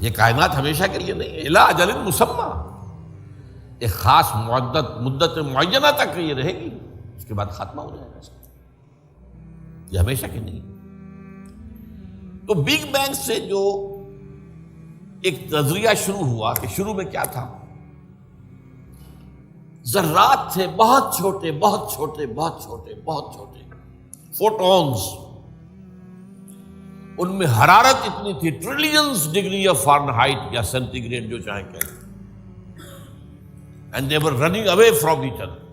یہ کائنات ہمیشہ کے لیے نہیں ہے، الی اجل مسمى، ایک خاص مدت معینہ تک یہ رہے گی، اس کے بعد خاتمہ ہو جائے گا، یہ ہمیشہ کے نہیں۔ تو بگ بینگ سے جو ایک نظریہ شروع ہوا کہ شروع میں کیا تھا، ذرات تھے، بہت چھوٹے بہت چھوٹے بہت چھوٹے بہت چھوٹے، فوٹونز، ان میں حرارت اتنی تھی، ٹریلینز ڈگری آف فارنہائٹ یا سینٹی گریڈ جو چاہے کہیں، and they were running away from each other.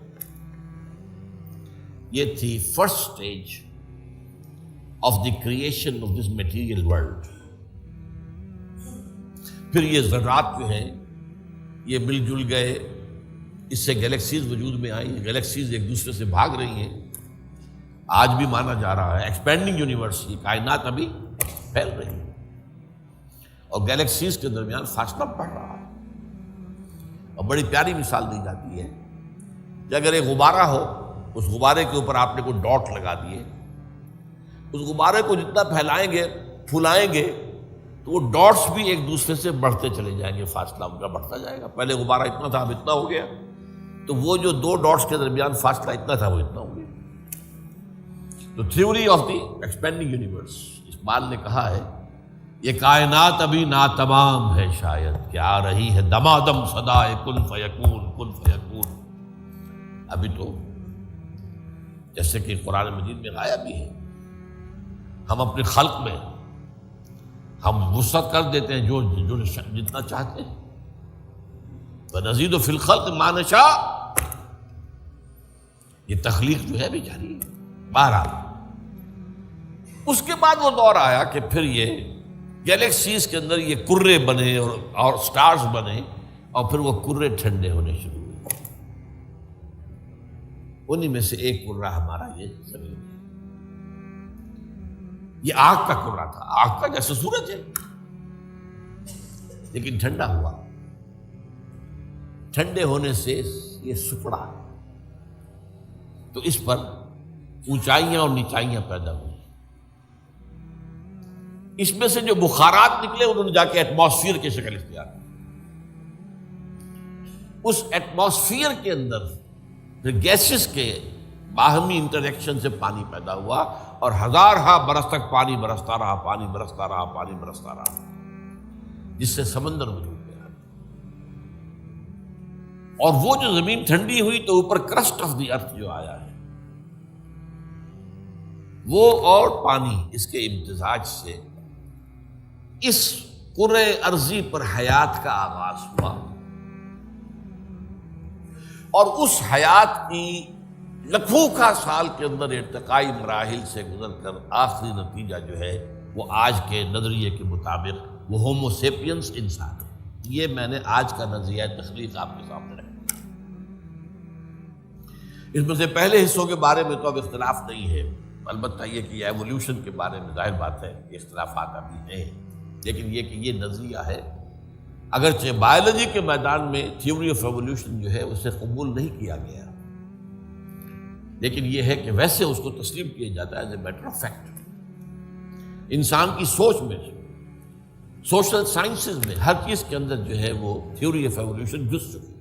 یہ تھی first stage of the creation of this material world. پھر یہ ذرات جو ہیں یہ مل جل گئے، اس سے گیلیکسیز وجود میں آئی، گیلیکسیز ایک دوسرے سے بھاگ رہی ہیں، آج بھی مانا جا رہا ہے ایکسپینڈنگ یونیورس، یہ کائنات ابھی پھیل رہی ہے اور گیلیکسیز کے درمیان فاصلہ بڑھ رہا ہے۔ اور بڑی پیاری مثال دی جاتی ہے کہ اگر ایک غبارہ ہو، اس غبارے کے اوپر آپ نے کوئی ڈاٹ لگا دیے، اس غبارے کو جتنا پھیلائیں گے پھولائیں گے تو وہ ڈاٹس بھی ایک دوسرے سے بڑھتے چلے جائیں گے، فاصلہ ان کا بڑھتا جائے گا۔ پہلے غبارہ اتنا تھا، اب اتنا ہو گیا، تو وہ جو دو ڈاٹس کے درمیان فاصلہ اتنا تھا وہ اتنا ہو گیا۔ تو theory of the expanding universe, Iqbal نے کہا ہے یہ کائنات ابھی ناتمام ہے شاید، کہ آ رہی ہے دمادم صدائے کن فیکون کن فیکون۔ ابھی تو جیسے کہ قرآن مجید میں آیا بھی ہے، ہم اپنے خلق میں ہم وسعت کر دیتے ہیں جو جتنا چاہتے ہیں، وَنَزِيدُ فِي الْخَلْقِ مَا نَشَاءُ، یہ تخلیق جو ہے بھی جاری ہے۔ بہرحال اس کے بعد وہ دور آیا کہ پھر یہ گیلیکسیز کے اندر یہ کرے بنے اور سٹارز بنے، اور پھر وہ کرے ٹھنڈے ہونے شروع ہوئے۔ انہی میں سے ایک کرہ ہمارا یہ زمین ہے۔ یہ آگ کا کرہ تھا، آگ کا جیسے سورج ہے، لیکن ٹھنڈا ہوا، ٹھنڈے ہونے سے یہ سکڑا، تو اس پر اونچائیاں اور نیچائیاں پیدا ہوئی۔ اس میں سے جو بخارات نکلے انہوں نے جا کے ایٹماسفیئر کی شکل اختیار کی۔ اس ایٹماسفیئر کے اندر گیسز کے باہمی انٹریکشن سے پانی پیدا ہوا، اور ہزارہا برس تک پانی برستا رہا، پانی برستا رہا، پانی برستا رہا، جس سے سمندر وجود میں آیا۔ اور وہ جو زمین ٹھنڈی ہوئی تو اوپر کرسٹ آف دی ارتھ جو آیا ہے، وہ اور پانی اس کے امتزاج سے اس کرۂ ارضی پر حیات کا آغاز ہوا، اور اس حیات کی لکھوں کا سال کے اندر ارتقائی مراحل سے گزر کر آخری نتیجہ جو ہے وہ آج کے نظریے کے مطابق وہ ہومو سیپینس انسان ہے۔ یہ میں نے آج کا نظریہ تخلیق آپ کے سامنے رکھا۔ اس میں سے پہلے حصوں کے بارے میں تو اب اختلاف نہیں ہے، البتہ یہ کہ ایولیوشن کے بارے میں ظاہر بات ہے کہ اختلافات ابھی ہیں، لیکن یہ کہ یہ نظریہ ہے، اگرچہ بایولوجی کے میدان میں تھیوری آف ایولیوشن جو ہے اسے قبول نہیں کیا گیا، لیکن یہ ہے کہ ویسے اس کو تسلیم کیا جاتا ہے as a matter of fact. انسان کی سوچ میں، سوشل سائنسز میں ہر چیز کے اندر جو ہے وہ تھیوری آف ایولیوشن گھس چکی ہے۔